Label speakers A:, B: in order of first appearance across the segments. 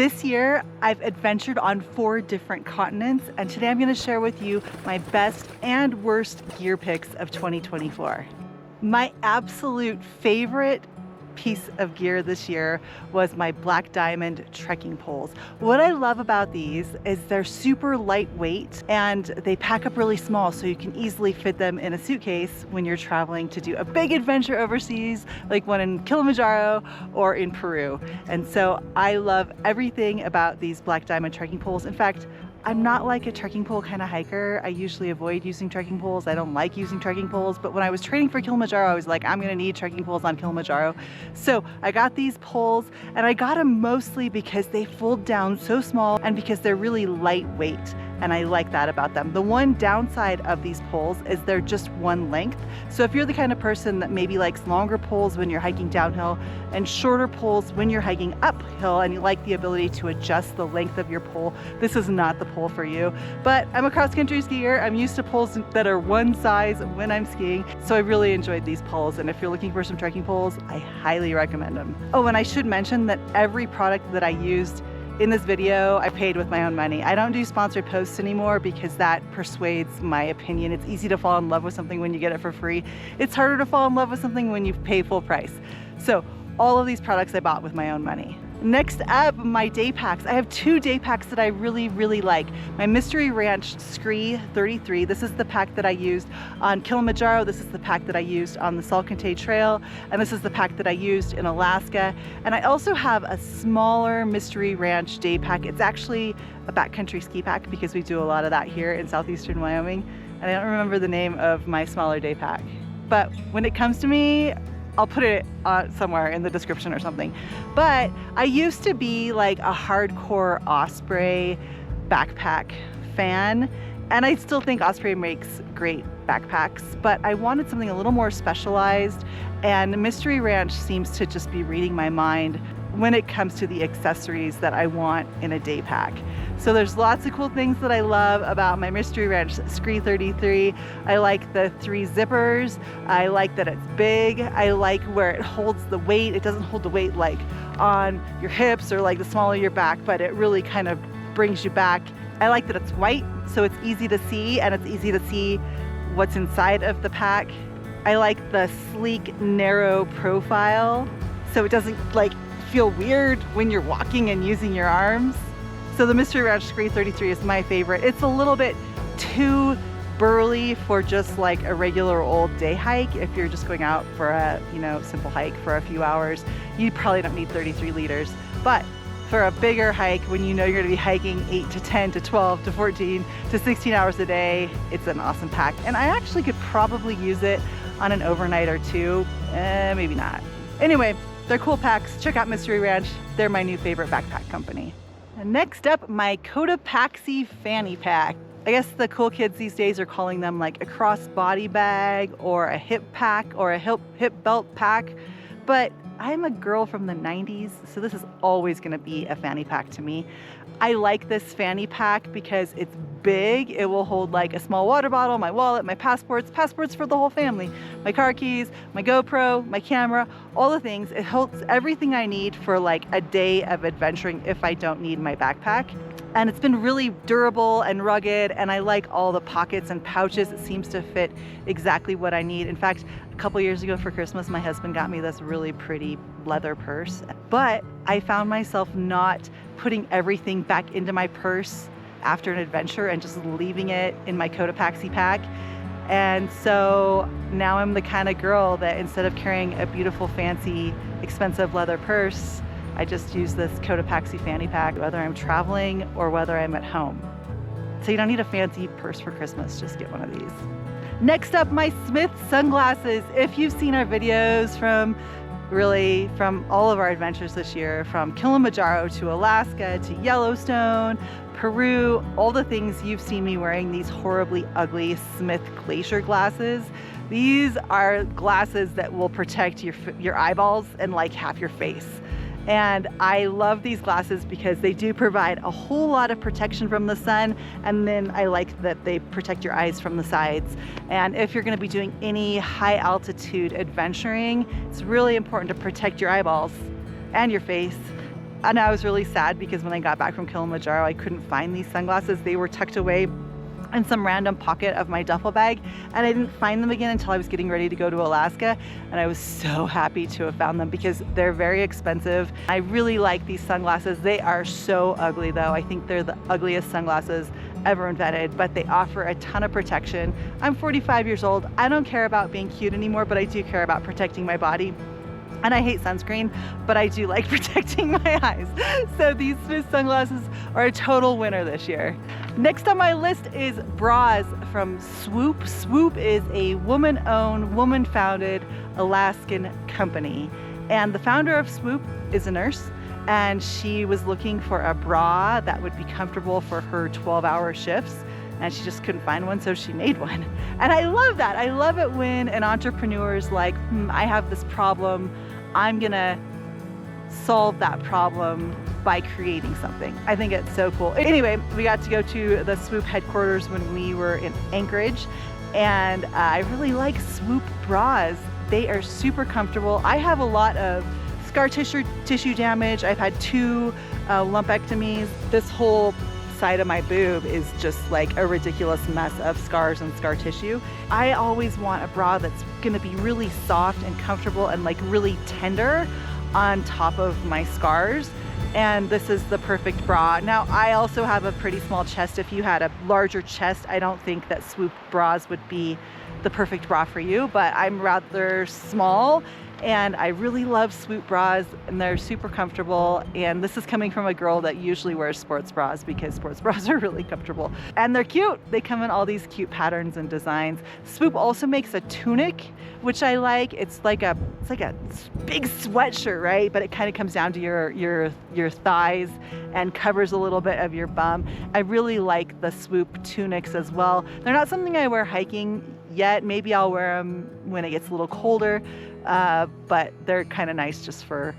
A: This year, I've adventured on 4 different continents, and today I'm going to share with you my best and worst gear picks of 2024. My absolute favorite piece of gear this year was my Black Diamond trekking poles. What I love about these is they're super lightweight and they pack up really small, so you can easily fit them in a suitcase when you're traveling to do a big adventure overseas, like one in Kilimanjaro or in Peru. And so I love everything about these Black Diamond trekking poles. In fact, I'm not like a trekking pole kind of hiker. I usually avoid using trekking poles. I don't like using trekking poles, but when I was training for Kilimanjaro, I was like, I'm gonna need trekking poles on Kilimanjaro. So I got these poles, and I got them mostly because they fold down so small and because they're really lightweight. And I like that about them. The one downside of these poles is they're just one length. So if you're the kind of person that maybe likes longer poles when you're hiking downhill and shorter poles when you're hiking uphill, and you like the ability to adjust the length of your pole, this is not the pole for you. But I'm a cross-country skier. I'm used to poles that are one size when I'm skiing. So I really enjoyed these poles. And if you're looking for some trekking poles, I highly recommend them. Oh, and I should mention that every product that I used in this video, I paid with my own money. I don't do sponsored posts anymore because that persuades my opinion. It's easy to fall in love with something when you get it for free. It's harder to fall in love with something when you pay full price. So all of these products I bought with my own money. Next up, my day packs. I have 2 day packs that I really like. My Mystery Ranch Scree 33. This is the pack that I used on Kilimanjaro. This is the pack that I used on the Salkantay Trail. And this is the pack that I used in Alaska. And I also have a smaller Mystery Ranch day pack. It's actually a backcountry ski pack because we do a lot of that here in southeastern Wyoming. And I don't remember the name of my smaller day pack. But when it comes to me, I'll put it somewhere in the description or something. But I used to be like a hardcore Osprey backpack fan, and I still think Osprey makes great backpacks, but I wanted something a little more specialized, and Mystery Ranch seems to just be reading my mind when it comes to the accessories that I want in a day pack. So there's lots of cool things that I love about my Mystery Ranch Scree 33. I like the 3 zippers. I like that it's big. I like where it holds the weight. It doesn't hold the weight like on your hips or like the small of your back, but it really kind of brings you back. I like that it's white, so it's easy to see, and it's easy to see what's inside of the pack. I like the sleek, narrow profile, so it doesn't like feel weird when you're walking and using your arms. So the Mystery Ranch Scree 33 is my favorite. It's a little bit too burly for just like a regular old day hike. If you're just going out for a, simple hike for a few hours, you probably don't need 33 liters. But for a bigger hike, when you know you're gonna be hiking 8 to 10 to 12 to 14 to 16 hours a day, it's an awesome pack. And I actually could probably use it on an overnight or 2, maybe not. Anyway, they're cool packs. Check out Mystery Ranch. They're my new favorite backpack company. And next up, my Cotopaxi fanny pack. I guess the cool kids these days are calling them like a crossbody bag or a hip pack or a hip belt pack. But I'm a girl from the 90s, so this is always gonna be a fanny pack to me. I like this fanny pack because it's big. It will hold like a small water bottle, my wallet, my passports for the whole family, my car keys, my GoPro, my camera, all the things. It holds everything I need for like a day of adventuring if I don't need my backpack. And it's been really durable and rugged, and I like all the pockets and pouches. It seems to fit exactly what I need. In fact, a couple years ago for Christmas, my husband got me this really pretty leather purse, but I found myself not putting everything back into my purse after an adventure and just leaving it in my Cotopaxi pack. And so now I'm the kind of girl that instead of carrying a beautiful, fancy, expensive leather purse, I just use this Cotopaxi fanny pack, whether I'm traveling or whether I'm at home. So you don't need a fancy purse for Christmas, just get one of these. Next up, my Smith sunglasses. If you've seen our videos from all of our adventures this year, from Kilimanjaro to Alaska to Yellowstone, Peru, all the things, you've seen me wearing these horribly ugly Smith Glacier glasses. These are glasses that will protect your eyeballs and like half your face. And I love these glasses because they do provide a whole lot of protection from the sun, and then I like that they protect your eyes from the sides. And if you're going to be doing any high altitude adventuring, it's really important to protect your eyeballs and your face And I was really sad because when I got back from Kilimanjaro, I couldn't find these sunglasses. They were tucked away in some random pocket of my duffel bag, and I didn't find them again until I was getting ready to go to Alaska. And I was so happy to have found them because they're very expensive. I really like these sunglasses. They are so ugly though. I think they're the ugliest sunglasses ever invented, but they offer a ton of protection. I'm 45 years old. I don't care about being cute anymore, but I do care about protecting my body. And I hate sunscreen, but I do like protecting my eyes. So these Swiss sunglasses are a total winner this year. Next on my list is bras from Swoop. Swoop is a woman-owned, woman-founded Alaskan company. And the founder of Swoop is a nurse, and she was looking for a bra that would be comfortable for her 12-hour shifts. And she just couldn't find one, so she made one. And I love that. I love it when an entrepreneur is like, I have this problem. I'm gonna solve that problem by creating something. I think it's so cool. Anyway, we got to go to the Swoop headquarters when we were in Anchorage, and I really like Swoop bras. They are super comfortable. I have a lot of scar tissue damage. I've had 2 lumpectomies. This whole side of my boob is just like a ridiculous mess of scars and scar tissue. I always want a bra that's gonna be really soft and comfortable and like really tender on top of my scars. And this is the perfect bra. Now, I also have a pretty small chest. If you had a larger chest, I don't think that Swoop bras would be the perfect bra for you, but I'm rather small and I really love Swoop bras, and they're super comfortable. And this is coming from a girl that usually wears sports bras because sports bras are really comfortable. And they're cute. They come in all these cute patterns and designs. Swoop also makes a tunic, which I like. It's like a big sweatshirt, right? But it kind of comes down to your thighs and covers a little bit of your bum. I really like the Swoop tunics as well. They're not something I wear hiking yet. Maybe I'll wear them when it gets a little colder. But they're kind of nice just for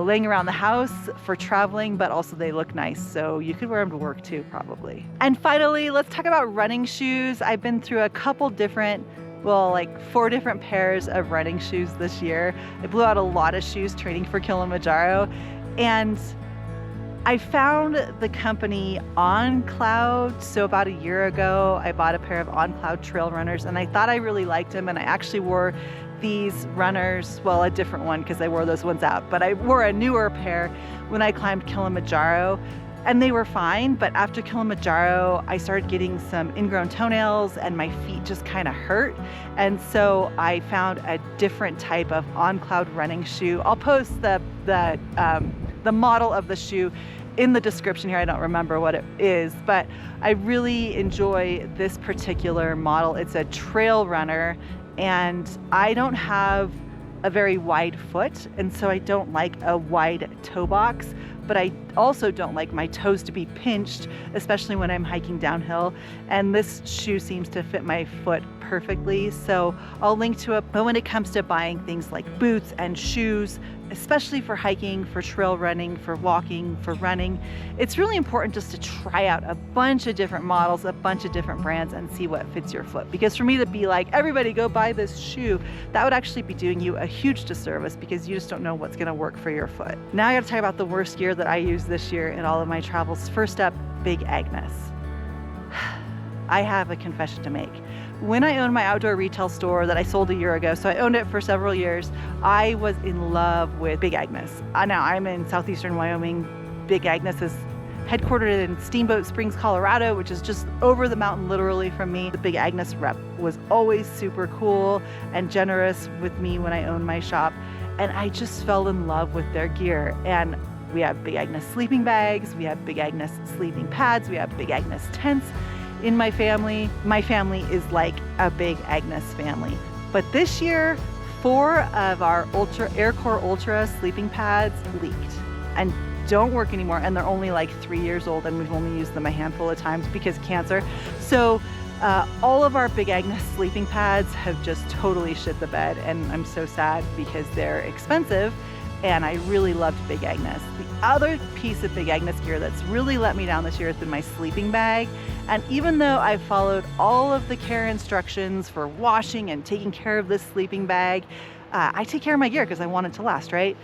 A: laying around the house, for traveling, but also they look nice. So you could wear them to work too, probably. And finally, let's talk about running shoes. I've been through a couple different, like 4 different pairs of running shoes this year. I blew out a lot of shoes training for Kilimanjaro, and I found the company Oncloud. So about a year ago, I bought a pair of Oncloud trail runners, and I thought I really liked them, and I actually wore these runners, well, a different one because I wore those ones out, but I wore a newer pair when I climbed Kilimanjaro, and they were fine. But after Kilimanjaro, I started getting some ingrown toenails and my feet just kind of hurt. And so I found a different type of Oncloud running shoe. I'll post the model of the shoe in the description here. I don't remember what it is, but I really enjoy this particular model. It's a trail runner, and I don't have a very wide foot, and so I don't like a wide toe box, but I also don't like my toes to be pinched, especially when I'm hiking downhill. And this shoe seems to fit my foot perfectly, so I'll link to it. But when it comes to buying things like boots and shoes, especially for hiking, for trail running, for walking, for running, it's really important just to try out a bunch of different models, a bunch of different brands, and see what fits your foot. Because for me to be like, everybody go buy this shoe, that would actually be doing you a huge disservice because you just don't know what's gonna work for your foot. Now I gotta talk about the worst gear that I used this year in all of my travels. First up, Big Agnes. I have a confession to make. When I owned my outdoor retail store that I sold a year ago, so I owned it for several years, I was in love with Big Agnes. Now I'm in southeastern Wyoming. Big Agnes is headquartered in Steamboat Springs, Colorado, which is just over the mountain literally from me. The Big Agnes rep was always super cool and generous with me when I owned my shop, and I just fell in love with their gear. And we have Big Agnes sleeping bags, we have Big Agnes sleeping pads, we have Big Agnes tents. In my family is like a Big Agnes family. But this year, 4 of our AirCore Ultra sleeping pads leaked and don't work anymore. And they're only like 3 years old, and we've only used them a handful of times because of cancer. So all of our Big Agnes sleeping pads have just totally shit the bed. And I'm so sad because they're expensive. And I really loved Big Agnes. The other piece of Big Agnes gear that's really let me down this year has been my sleeping bag. And even though I've followed all of the care instructions for washing and taking care of this sleeping bag, I take care of my gear because I want it to last, right?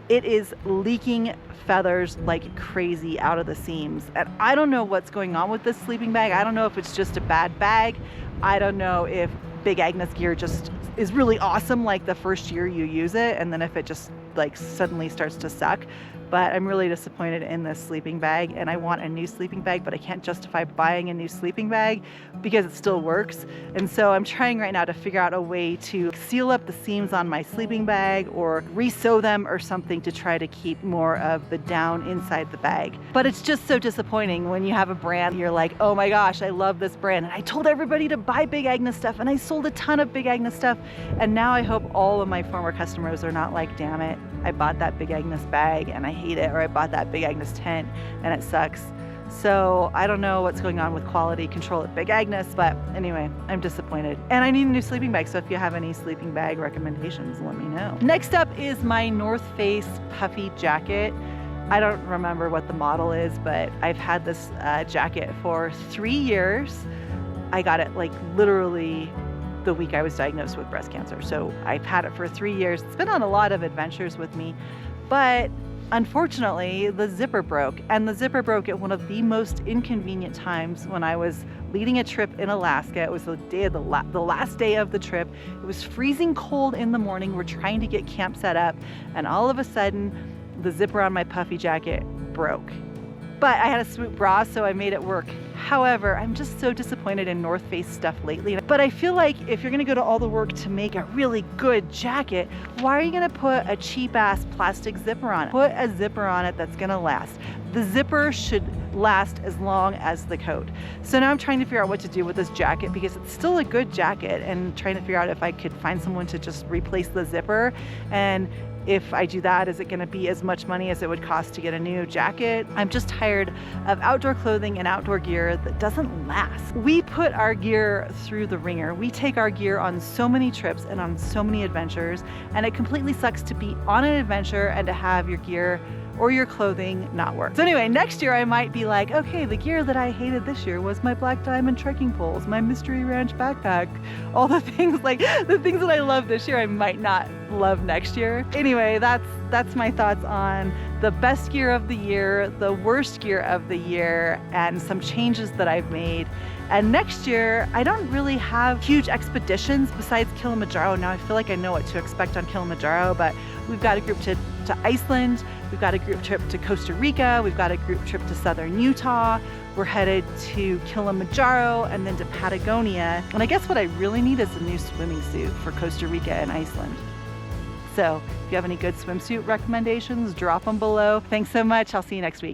A: it is leaking feathers like crazy out of the seams. And I don't know what's going on with this sleeping bag. I don't know if it's just a bad bag. I don't know if Big Agnes gear just is really awesome like the first year you use it, and then if it just like suddenly starts to suck. But I'm really disappointed in this sleeping bag, and I want a new sleeping bag, but I can't justify buying a new sleeping bag because it still works. And so I'm trying right now to figure out a way to seal up the seams on my sleeping bag or re-sew them or something to try to keep more of the down inside the bag. But it's just so disappointing when you have a brand, you're like, oh my gosh, I love this brand. And I told everybody to buy Big Agnes stuff, and I sold a ton of Big Agnes stuff. And now I hope all of my former customers are not like, damn it, I bought that Big Agnes bag and I hate it, or I bought that Big Agnes tent and it sucks. So I don't know what's going on with quality control at Big Agnes, but anyway, I'm disappointed. And I need a new sleeping bag, so if you have any sleeping bag recommendations, let me know. Next up is my North Face puffy jacket. I don't remember what the model is, but I've had this jacket for 3 years. I got it like literally the week I was diagnosed with breast cancer. So I've had it for 3 years. It's been on a lot of adventures with me, but unfortunately the zipper broke, and the zipper broke at one of the most inconvenient times when I was leading a trip in Alaska. It was the day of the last day of the trip. It was freezing cold in the morning. We're trying to get camp set up, and all of a sudden the zipper on my puffy jacket broke. But I had a Swoop bra, so I made it work. However, I'm just so disappointed in North Face stuff lately. But I feel like if you're gonna go to all the work to make a really good jacket, why are you gonna put a cheap ass plastic zipper on it? Put a zipper on it that's gonna last. The zipper should last as long as the coat. So now I'm trying to figure out what to do with this jacket because it's still a good jacket, and trying to figure out if I could find someone to just replace the zipper. And if I do that, is it gonna be as much money as it would cost to get a new jacket? I'm just tired of outdoor clothing and outdoor gear that doesn't last. We put our gear through the ringer. We take our gear on so many trips and on so many adventures, and it completely sucks to be on an adventure and to have your gear or your clothing not work. So anyway, next year I might be like, okay, the gear that I hated this year was my Black Diamond trekking poles, my Mystery Ranch backpack, all the things that I love this year I might not love next year. Anyway, that's my thoughts on the best gear of the year, the worst gear of the year, and some changes that I've made. And next year, I don't really have huge expeditions besides Kilimanjaro. Now I feel like I know what to expect on Kilimanjaro, but we've got a group to Iceland, we've got a group trip to Costa Rica, we've got a group trip to southern Utah, we're headed to Kilimanjaro and then to Patagonia. And I guess what I really need is a new swimming suit for Costa Rica and Iceland. So if you have any good swimsuit recommendations, drop them below. Thanks so much. I'll see you next week.